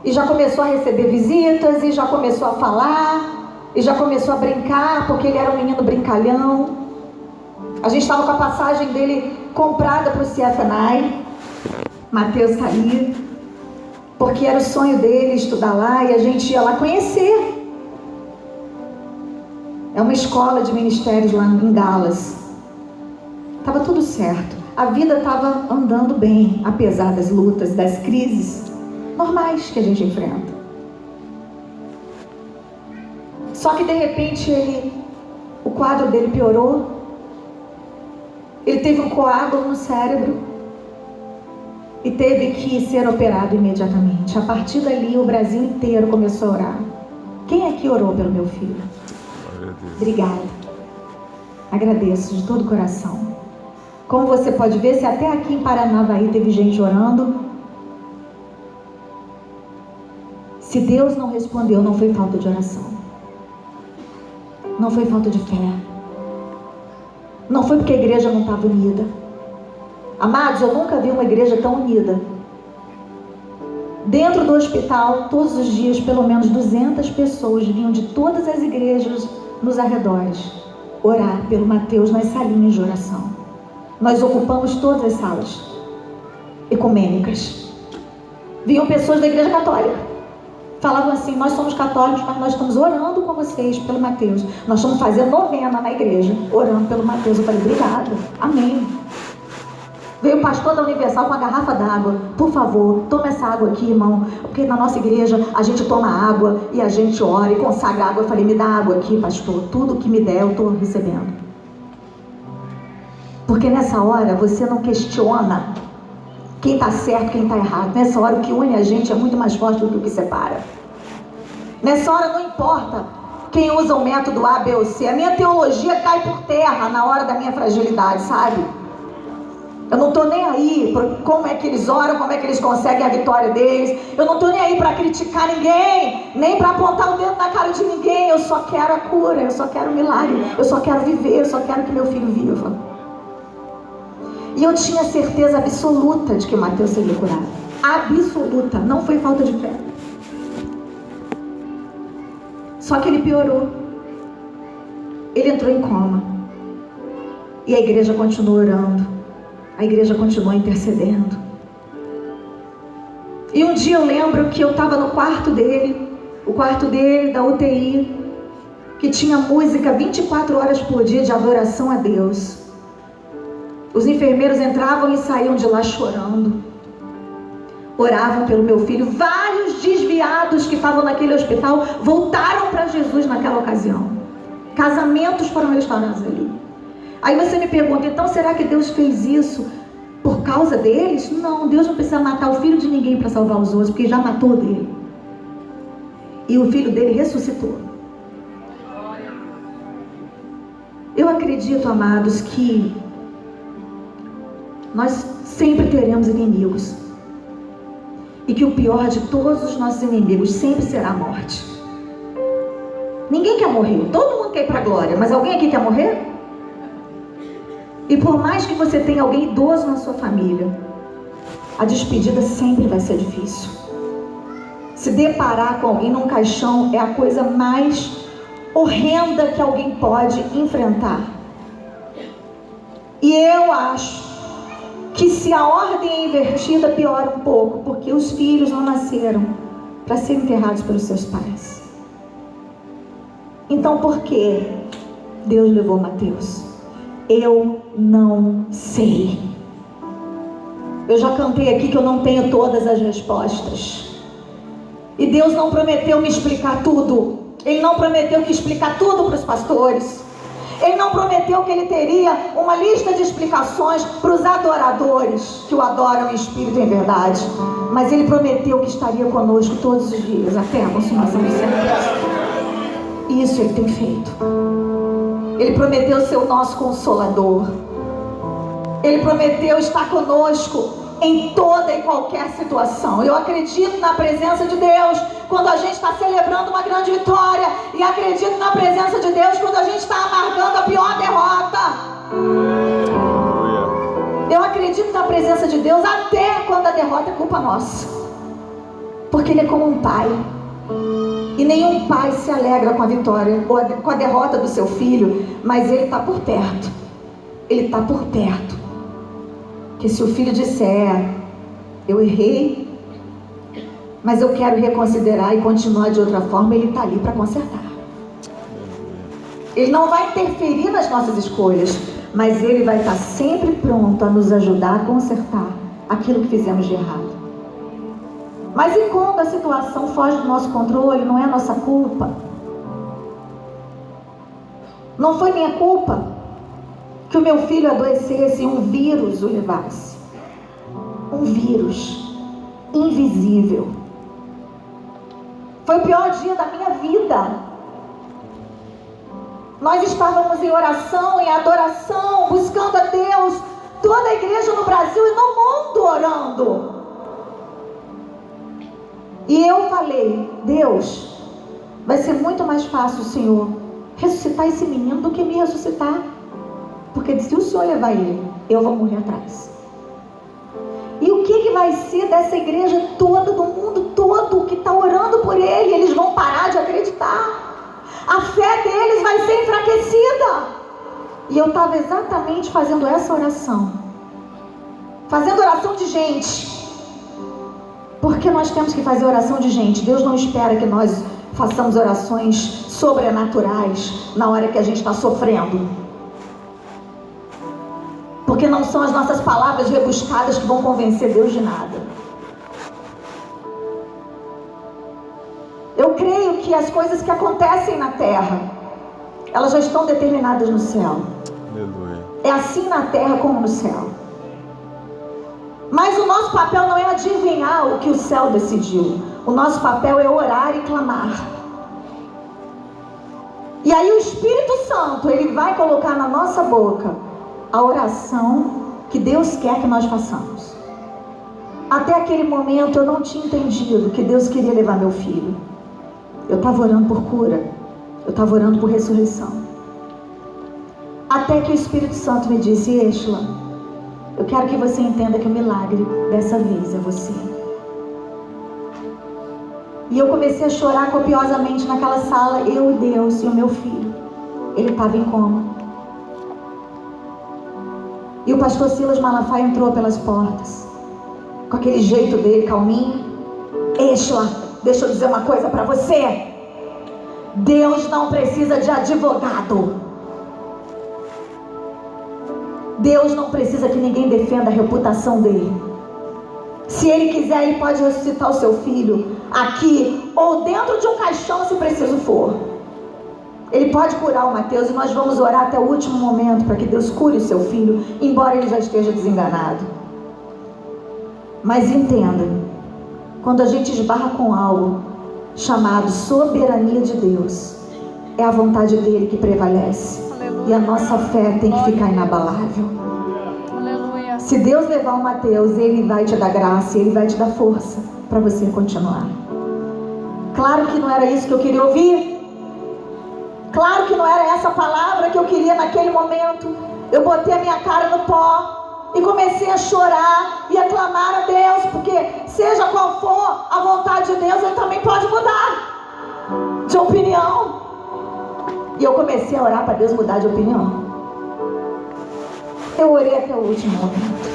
e já começou a receber visitas, e já começou a falar, e já começou a brincar, porque ele era um menino brincalhão. A gente estava com a passagem dele comprada para o CFNI, Mateus está ali, porque era o sonho dele estudar lá, e a gente ia lá conhecer. É uma escola de ministérios lá em Dallas. Estava tudo certo. A vida estava andando bem, apesar das lutas, das crises normais que a gente enfrenta. Só que de repente o quadro dele piorou. Ele teve um coágulo no cérebro e teve que ser operado imediatamente. A partir dali o Brasil inteiro começou a orar. Quem aqui orou pelo meu filho? Obrigada. Agradeço de todo o coração. Como você pode ver, se até aqui em Paranavaí teve gente orando, se Deus não respondeu, não foi falta de oração. Não foi falta de fé. Não foi porque a igreja não estava unida. Amados, eu nunca vi uma igreja tão unida. Dentro do hospital, todos os dias, pelo menos 200 pessoas vinham de todas as igrejas nos arredores orar pelo Mateus nas salinhas de oração. Nós ocupamos todas as salas ecumênicas. Vinham pessoas da igreja católica. Falavam assim, nós somos católicos, mas nós estamos orando com vocês pelo Mateus. Nós estamos fazendo novena na igreja, orando pelo Mateus. Eu falei, obrigada, amém. Veio o pastor da Universal com a garrafa d'água. Por favor, toma essa água aqui, irmão. Porque na nossa igreja a gente toma água e a gente ora e consagra água. Eu falei, me dá água aqui, pastor. Tudo que me der eu estou recebendo. Porque nessa hora você não questiona quem está certo, quem está errado. Nessa hora o que une a gente é muito mais forte do que o que separa. Nessa hora não importa quem usa o método A, B ou C. A minha teologia cai por terra na hora da minha fragilidade, sabe? Eu não estou nem aí para como é que eles oram, como é que eles conseguem a vitória deles. Eu não estou nem aí para criticar ninguém, nem para apontar o dedo na cara de ninguém. Eu só quero a cura, eu só quero o milagre, eu só quero viver, eu só quero que meu filho viva. E eu tinha certeza absoluta de que o Mateus seria curado. Absoluta, não foi falta de fé. Só que ele piorou. Ele entrou em coma. E a igreja continuou orando. A igreja continuou intercedendo. E um dia eu lembro que eu estava no quarto dele, o quarto dele da UTI, que tinha música 24 horas por dia de adoração a Deus. Os enfermeiros entravam e saíam de lá chorando. Oravam pelo meu filho. Vários desviados que estavam naquele hospital voltaram para Jesus naquela ocasião. Casamentos foram restaurados ali. Aí você me pergunta, então será que Deus fez isso por causa deles? Não, Deus não precisa matar o filho de ninguém para salvar os outros, porque já matou dele. E o filho dele ressuscitou. Eu acredito, amados, que nós sempre teremos inimigos. E que o pior de todos os nossos inimigos sempre será a morte. Ninguém quer morrer, todo mundo quer ir para a glória, mas alguém aqui quer morrer? E por mais que você tenha alguém idoso na sua família, a despedida sempre vai ser difícil. Se deparar com alguém num caixão é a coisa mais horrenda que alguém pode enfrentar. E eu acho que se a ordem é invertida, piora um pouco, porque os filhos não nasceram para serem enterrados pelos seus pais. Então por que Deus levou Mateus? Eu não sei. Eu já cantei aqui que eu não tenho todas as respostas. E Deus não prometeu me explicar tudo. Ele não prometeu que explicar tudo para os pastores. Ele não prometeu que ele teria uma lista de explicações para os adoradores que o adoram em espírito e em verdade. Mas ele prometeu que estaria conosco todos os dias, até a consumação do século. E isso ele tem feito. Ele prometeu ser o nosso consolador. Ele prometeu estar conosco em toda e qualquer situação. Eu acredito na presença de Deus quando a gente está celebrando uma grande vitória, e acredito na presença de Deus quando a gente está amargando a pior derrota. Eu acredito na presença de Deus até quando a derrota é culpa nossa, porque Ele é como um pai, e nenhum pai se alegra com a vitória ou com a derrota do seu filho, mas Ele está por perto. Ele está por perto. Que se o filho disser: eu errei, mas eu quero reconsiderar e continuar de outra forma, Ele está ali para consertar. Ele não vai interferir nas nossas escolhas, mas Ele vai estar sempre pronto a nos ajudar a consertar aquilo que fizemos de errado. Mas e quando a situação foge do nosso controle? Não é a nossa culpa. Não foi minha culpa que o meu filho adoecesse e um vírus o levasse. Um vírus invisível. Foi o pior dia da minha vida. Nós estávamos em oração, em adoração, buscando a Deus, toda a igreja no Brasil e no mundo orando. E eu falei: Deus, vai ser muito mais fácil, Senhor, ressuscitar esse menino do que me ressuscitar. Porque se o Senhor levar ele, eu vou morrer atrás. E o que vai ser dessa igreja toda, do mundo todo, que está orando por ele? Eles vão parar de acreditar. A fé deles vai ser enfraquecida. E eu estava exatamente fazendo essa oração. Fazendo oração de gente. Porque nós temos que fazer oração de gente. Deus não espera que nós façamos orações sobrenaturais na hora que a gente está sofrendo. Porque não são as nossas palavras rebuscadas que vão convencer Deus de nada. Eu creio que as coisas que acontecem na terra, elas já estão determinadas no céu. Aleluia. É assim na terra como no céu. Mas o nosso papel não é adivinhar o que o céu decidiu. O nosso papel é orar e clamar. E aí o Espírito Santo, ele vai colocar na nossa boca a oração que Deus quer que nós façamos. Até aquele momento eu não tinha entendido que Deus queria levar meu filho. Eu estava orando por cura. Eu estava orando por ressurreição. Até que o Espírito Santo me disse: Eshla, eu quero que você entenda que o milagre dessa vez é você. E eu comecei a chorar copiosamente naquela sala, eu e Deus e o meu filho. Ele estava em coma. E o pastor Silas Malafaia entrou pelas portas, com aquele jeito dele, calminho. Eshla, deixa eu dizer uma coisa para você. Deus não precisa de advogado. Deus não precisa que ninguém defenda a reputação dele. Se ele quiser, ele pode ressuscitar o seu filho aqui ou dentro de um caixão, se preciso for. Ele pode curar o Mateus e nós vamos orar até o último momento para que Deus cure o seu filho, embora ele já esteja desenganado. Mas entenda, quando a gente esbarra com algo chamado soberania de Deus, é a vontade dele que prevalece. Aleluia. E a nossa fé tem que ficar inabalável. Aleluia. Se Deus levar o Mateus, ele vai te dar graça, ele vai te dar força para você continuar. Claro que não era isso que eu queria ouvir. Claro que não era essa palavra que eu queria naquele momento. Eu botei a minha cara no pó e comecei a chorar e a clamar a Deus, porque seja qual for a vontade de Deus, Ele também pode mudar de opinião. E eu comecei a orar para Deus mudar de opinião. Eu orei até o último momento.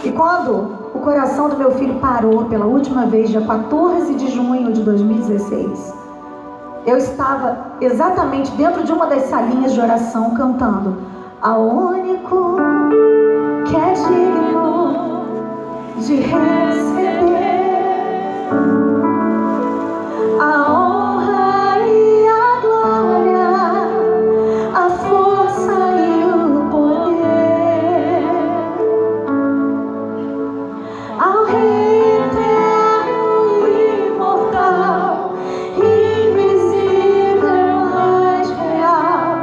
E quando o coração do meu filho parou pela última vez, dia 14 de junho de 2016, eu estava exatamente dentro de uma das salinhas de oração cantando: ao único que é digno de receber a honra e a glória, a força e o poder, ao Rei eterno e imortal, invisível, mas real,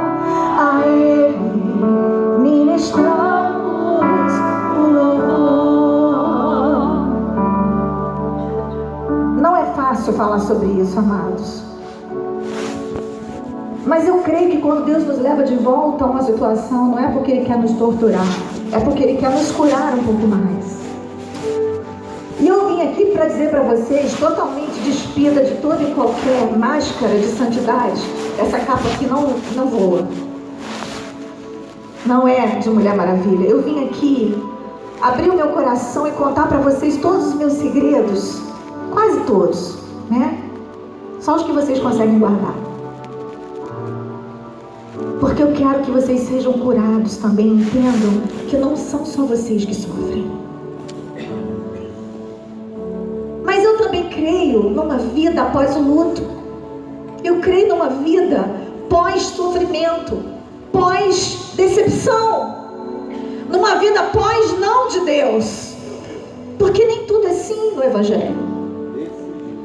a Ele ministramos o louvor. Não é fácil falar sobre isso, amados. Mas eu creio que quando Deus nos leva de volta a uma situação, não é porque Ele quer nos torturar, é porque Ele quer nos curar um pouco mais. E eu vim aqui para dizer para vocês, totalmente despida de toda e qualquer máscara de santidade, essa capa aqui não voa. Não é de Mulher Maravilha. Eu vim aqui abrir o meu coração e contar para vocês todos os meus segredos, quase todos, né? Só os que vocês conseguem guardar. Porque eu quero que vocês sejam curados também, entendam que não são só vocês que sofrem. Mas eu também creio numa vida após o luto. Eu creio numa vida pós-sofrimento, pós-decepção, numa vida pós-não de Deus. Porque nem tudo é assim no Evangelho.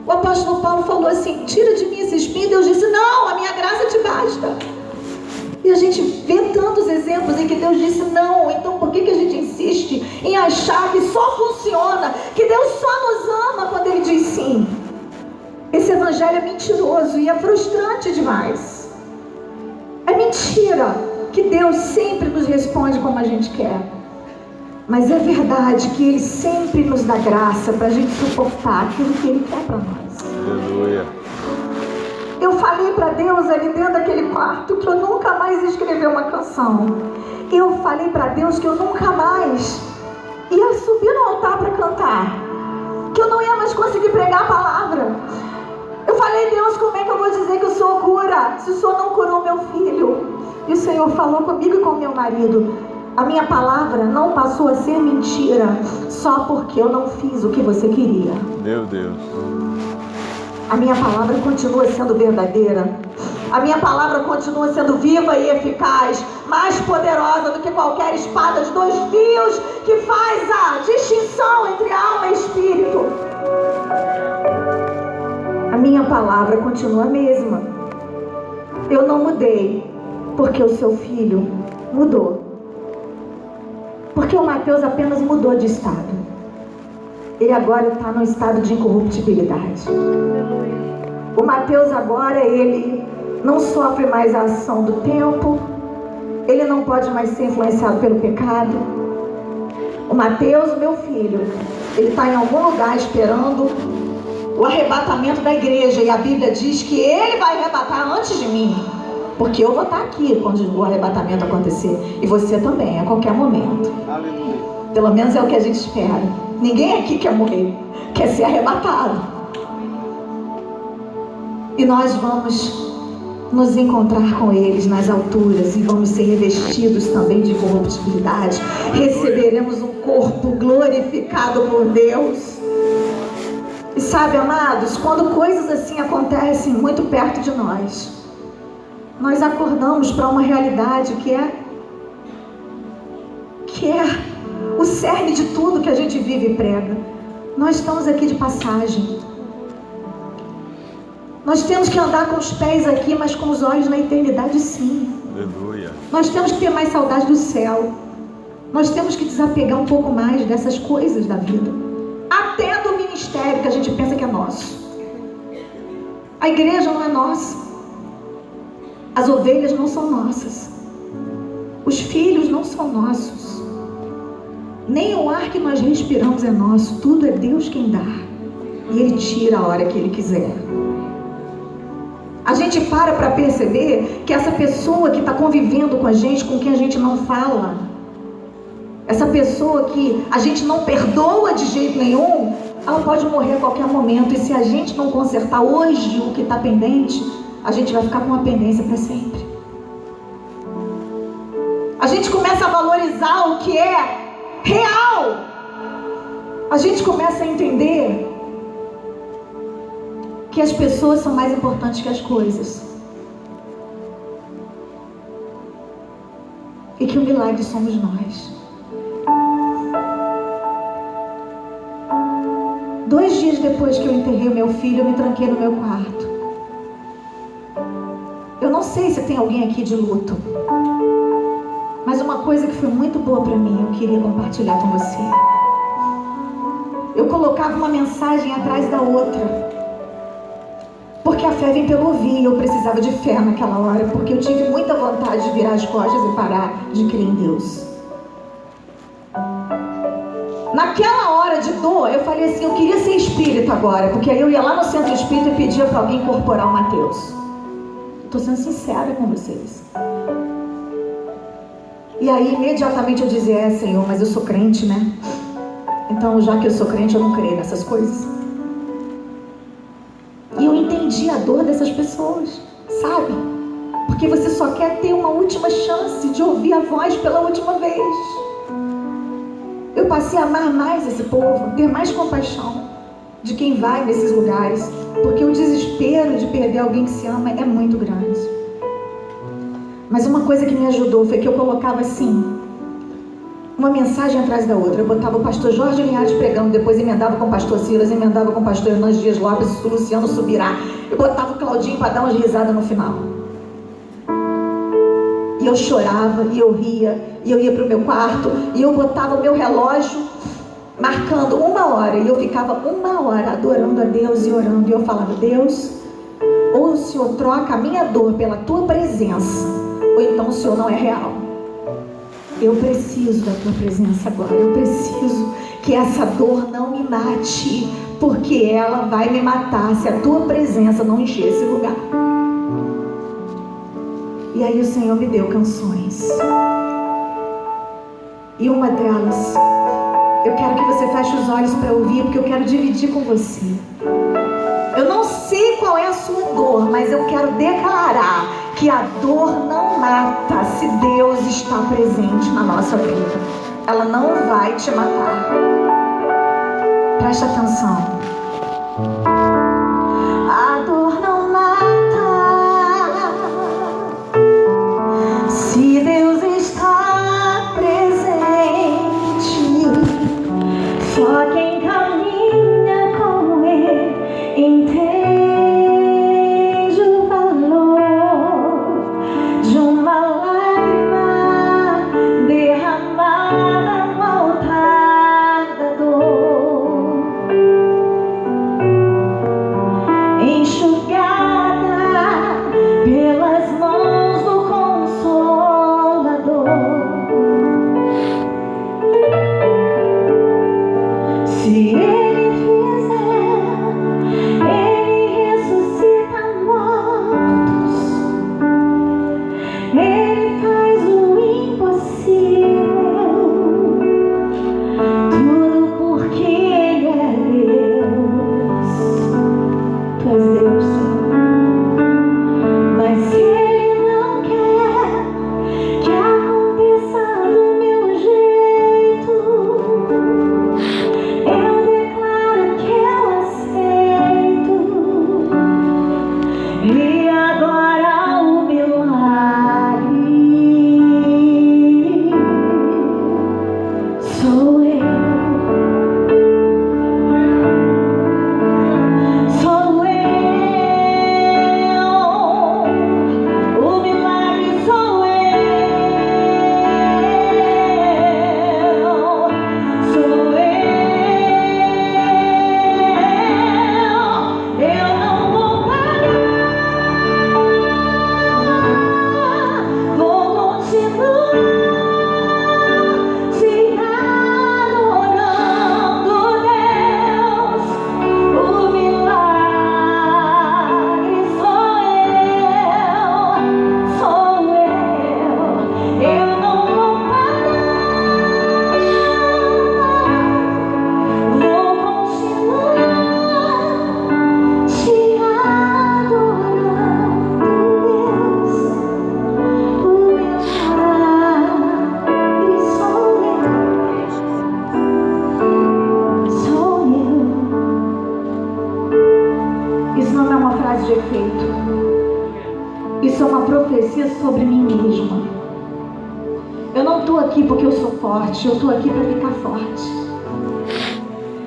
O apóstolo Paulo falou assim: tira de mim esse espinho. Deus disse: não, a minha graça te basta. E a gente vê tantos exemplos em que Deus disse não. Então por que a gente insiste em achar que só funciona, que Deus só nos ama quando Ele diz sim? Esse evangelho é mentiroso e é frustrante demais. É mentira que Deus sempre nos responde como a gente quer. Mas é verdade que Ele sempre nos dá graça para a gente suportar aquilo que Ele quer para nós. Aleluia. Eu falei para Deus ali dentro daquele quarto que eu nunca mais ia escrever uma canção. Eu falei para Deus que eu nunca mais ia subir no altar para cantar, que eu não ia mais conseguir pregar a palavra. Eu falei: Deus, como é que eu vou dizer que o Senhor cura, se o Senhor não curou meu filho? E o Senhor falou comigo e com meu marido: a minha palavra não passou a ser mentira só porque eu não fiz o que você queria. Meu Deus. A minha palavra continua sendo verdadeira. A minha palavra continua sendo viva e eficaz, mais poderosa do que qualquer espada de 2 fios que faz a distinção entre alma e espírito. A minha palavra continua a mesma. Eu não mudei porque o seu filho mudou. Porque o Mateus apenas mudou de estado. Ele agora está no estado de incorruptibilidade. O Mateus agora, ele não sofre mais a ação do tempo. Ele não pode mais ser influenciado pelo pecado. O Mateus, meu filho, ele está em algum lugar esperando o arrebatamento da igreja. E a Bíblia diz que ele vai arrebatar antes de mim. Porque eu vou estar aqui quando o arrebatamento acontecer. E você também, a qualquer momento. Aleluia. Pelo menos é o que a gente espera. Ninguém aqui quer morrer, quer ser arrebatado. E nós vamos nos encontrar com eles nas alturas e vamos ser revestidos também de incorruptibilidade. Receberemos um corpo glorificado por Deus. E sabe, amados, quando coisas assim acontecem muito perto de nós acordamos para uma realidade que é o cerne de tudo que a gente vive e prega. Nós estamos aqui de passagem. Nós temos que andar com os pés aqui, mas com os olhos na eternidade, sim. Aleluia. Nós temos que ter mais saudade do céu. Nós temos que desapegar um pouco mais dessas coisas da vida. Até do ministério que a gente pensa que é nosso. A igreja não é nossa. As ovelhas não são nossas. Os filhos não são nossos. Nem o ar que nós respiramos é nosso. Tudo é Deus quem dá. E Ele tira a hora que Ele quiser. A gente para perceber que essa pessoa que está convivendo com a gente, com quem a gente não fala, essa pessoa que a gente não perdoa de jeito nenhum, ela pode morrer a qualquer momento. E se a gente não consertar hoje o que está pendente, a gente vai ficar com uma pendência para sempre. A gente começa a valorizar o que é real. A gente começa a entender que as pessoas são mais importantes que as coisas. E que o milagre somos nós. 2 dias depois que eu enterrei o meu filho, eu me tranquei no meu quarto. Eu não sei se tem alguém aqui de luto, mas uma coisa que foi muito boa para mim, eu queria compartilhar com você. Eu colocava uma mensagem atrás da outra, porque a fé vem pelo ouvir, e eu precisava de fé naquela hora, porque eu tive muita vontade de virar as costas e parar de crer em Deus. Naquela hora de dor, eu falei assim, eu queria ser espírita agora, porque aí eu ia lá no centro espírita e pedia para alguém incorporar o Mateus. Estou sendo sincera com vocês. E aí imediatamente eu dizia, Senhor, mas eu sou crente, né? Então já que eu sou crente, eu não creio nessas coisas. E eu entendi a dor dessas pessoas, sabe? Porque você só quer ter uma última chance de ouvir a voz pela última vez. Eu passei a amar mais esse povo, ter mais compaixão de quem vai nesses lugares, porque o desespero de perder alguém que se ama é muito grande. Mas uma coisa que me ajudou foi que eu colocava assim, uma mensagem atrás da outra. Eu botava o pastor Jorge Linhares pregando, depois emendava com o pastor Silas, emendava com o pastor Hernandes Dias Lopes, o Luciano Subirá. Eu botava o Claudinho para dar umas risadas no final. E eu chorava, e eu ria, e eu ia para o meu quarto, e eu botava o meu relógio marcando 1 hora, e eu ficava 1 hora adorando a Deus e orando, e eu falava, Deus, ou o Senhor troca a minha dor pela tua presença, ou então o Senhor não é real. Eu preciso da tua presença agora, eu preciso que essa dor não me mate, porque ela vai me matar se a tua presença não encher esse lugar. E aí o Senhor me deu canções. E uma delas, eu quero que você feche os olhos para ouvir, porque eu quero dividir com você. Eu não sei qual é a sua dor, mas eu quero declarar que a dor não mata se Deus está presente na nossa vida. Ela não vai te matar. Preste atenção. A dor não mata se Deus está presente. Só quem caminha com Ele entende o valor de uma lágrima derramada no altar da dor, enxugada pelas mãos do Consolador. Isso é uma profecia sobre mim mesma. Eu não estou aqui porque eu sou forte, eu estou aqui para ficar forte.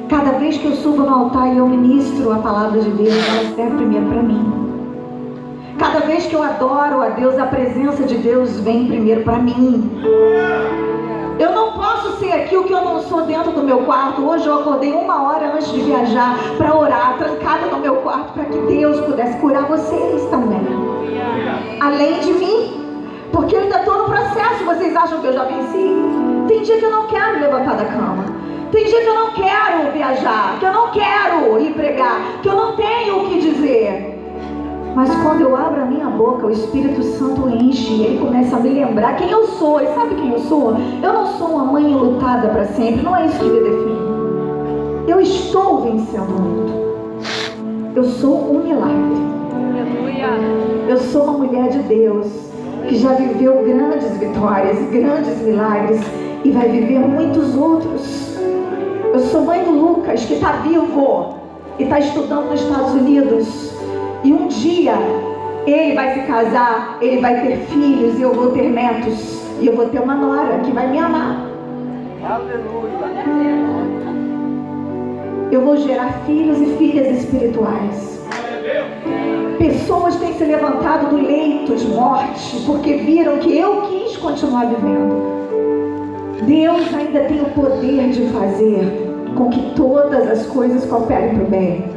Cada vez que eu subo no altar e eu ministro a palavra de Deus, ela serve primeiro para mim. Cada vez que eu adoro a Deus, a presença de Deus vem primeiro para mim. Eu não posso ser aqui o que eu não sou dentro do meu quarto. Hoje eu acordei 1 hora antes de viajar para orar, trancada no meu quarto, para que Deus pudesse curar vocês também, além de mim, porque eu ainda estou no processo. Vocês acham que eu já venci? Tem dia que eu não quero levantar da cama, tem dia que eu não quero viajar, que eu não quero ir pregar, que eu não tenho o que dizer. Mas quando eu abro a minha boca, o Espírito Santo enche e Ele começa a me lembrar quem eu sou. E sabe quem eu sou? Eu não sou uma mãe enlutada para sempre. Não é isso que me define. Eu estou vencendo o mundo. Eu sou um milagre. Eu sou uma mulher de Deus que já viveu grandes vitórias, grandes milagres e vai viver muitos outros. Eu sou mãe do Lucas, que está vivo e está estudando nos Estados Unidos. E um dia ele vai se casar, ele vai ter filhos e eu vou ter netos. E eu vou ter uma nora que vai me amar. Aleluia. Eu vou gerar filhos e filhas espirituais. Pessoas têm se levantado do leito de morte porque viram que eu quis continuar vivendo. Deus ainda tem o poder de fazer com que todas as coisas cooperem para o bem.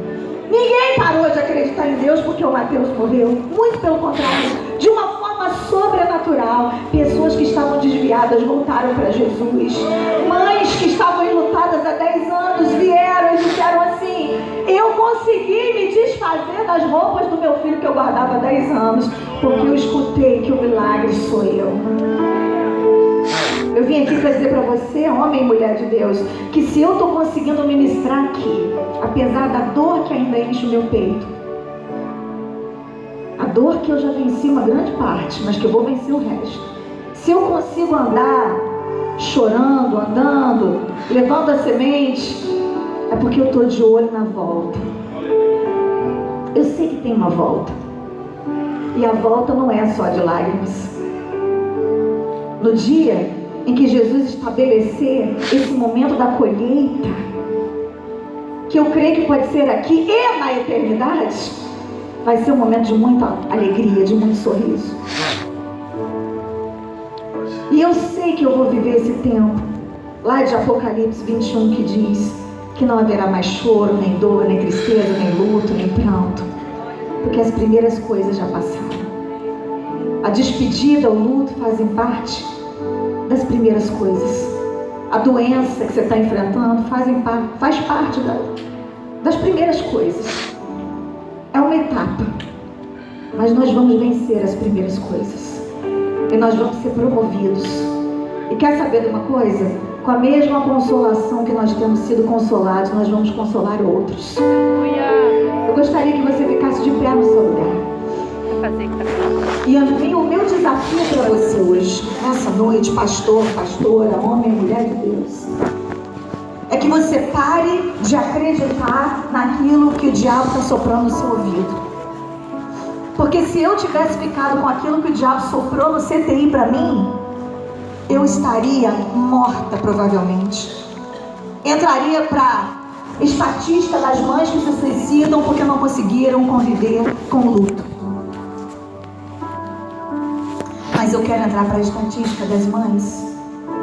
Ninguém parou de acreditar em Deus porque o Mateus morreu. Muito pelo contrário, de uma forma sobrenatural. Pessoas que estavam desviadas voltaram para Jesus. Mães que estavam enlutadas há 10 anos vieram e disseram assim: eu consegui me desfazer das roupas do meu filho que eu guardava há 10 anos, porque eu escutei que o milagre sou eu. Eu vim aqui para dizer para você, homem e mulher de Deus, que se eu estou conseguindo ministrar aqui, apesar da dor que ainda enche o meu peito, a dor que eu já venci uma grande parte, mas que eu vou vencer o resto. Se eu consigo andar chorando, andando, levando a semente, é porque eu estou de olho na volta. Eu sei que tem uma volta. E a volta não é só de lágrimas. No dia em que Jesus estabelecer esse momento da colheita, que eu creio que pode ser aqui e na eternidade, vai ser um momento de muita alegria, de muito sorriso. E eu sei que eu vou viver esse tempo lá de Apocalipse 21, que diz que não haverá mais choro, nem dor, nem tristeza, nem luto, nem pranto, porque as primeiras coisas já passaram. A despedida, o luto fazem parte das primeiras coisas. A doença que você está enfrentando faz parte das primeiras coisas. É uma etapa, mas nós vamos vencer as primeiras coisas e nós vamos ser promovidos. E quer saber de uma coisa? Com a mesma consolação que nós temos sido consolados, nós vamos consolar outros. Eu gostaria que você ficasse de pé no seu lugar. E o meu desafio para você hoje, nessa noite, pastor, pastora, homem, mulher de Deus, é que você pare de acreditar naquilo que o diabo está soprando no seu ouvido. Porque se eu tivesse ficado com aquilo que o diabo soprou no CTI para mim, eu estaria morta provavelmente. Entraria para estatística das mães que se suicidam porque não conseguiram conviver com o luto. Mas eu quero entrar para a estatística das mães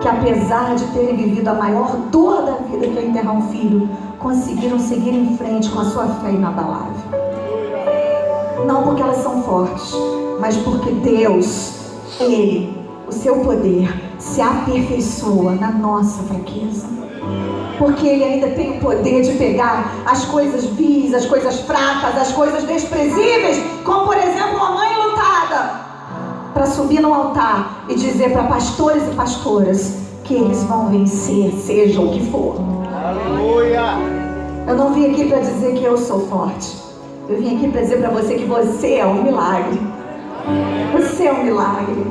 que, apesar de terem vivido a maior dor da vida, que é enterrar um filho, conseguiram seguir em frente com a sua fé inabalável. Não porque elas são fortes, mas porque Deus, Ele, o seu poder, se aperfeiçoa na nossa fraqueza. Porque Ele ainda tem o poder de pegar as coisas vis, as coisas fracas, as coisas desprezíveis, como por exemplo uma mãe lutada, para subir no altar e dizer para pastores e pastoras que eles vão vencer, seja o que for. Aleluia! Eu não vim aqui para dizer que eu sou forte. Eu vim aqui para dizer para você que você é um milagre. Você é um milagre.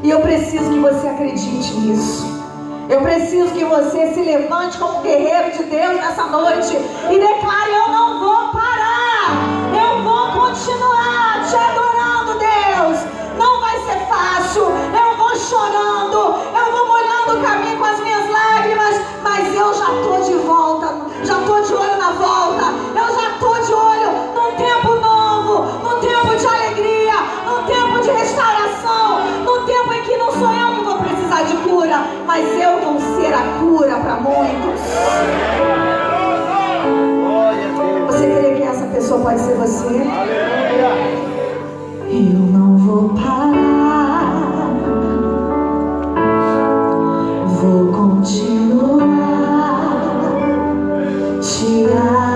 E eu preciso que você acredite nisso. Eu preciso que você se levante como guerreiro de Deus nessa noite e declare: eu não vou parar. Eu vou continuar te adorando, Deus. estou de volta, já estou de olho na volta, eu já estou de olho num tempo novo, num tempo de alegria, num tempo de restauração, num tempo em que não sou eu que vou precisar de cura, mas eu vou ser a cura para muitos. Você crê que essa pessoa pode ser você? Eu não vou parar, vou continuar te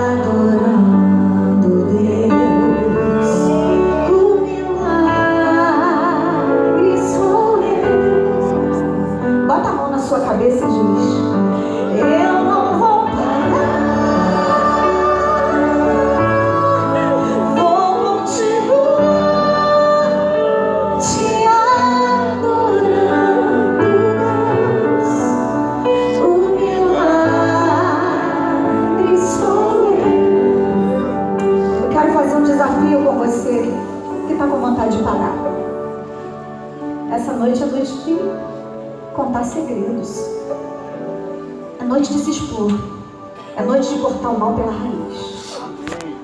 adorando, Deus. O milagre sou eu. Bota a mão na sua cabeça e diz: eu não vou parar, vou continuar te adorando, Deus. O milagre sou eu. Eu quero fazer um desafio com você que está com vontade de parar. Essa noite é noite de contar segredos. É noite de se expor. É noite de cortar o mal pela raiz.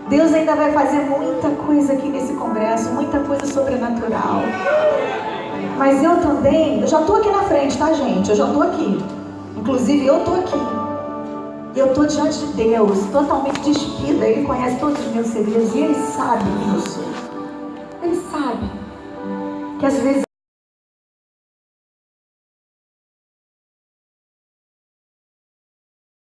Deus ainda vai fazer muita coisa aqui nesse congresso, muita coisa sobrenatural. Mas eu também, eu já estou aqui na frente, tá, gente? Eu já estou aqui. Inclusive, eu estou aqui. Eu estou diante de Deus, totalmente despida. Ele conhece todos os meus segredos e Ele sabe quem eu sou. Ele sabe que às vezes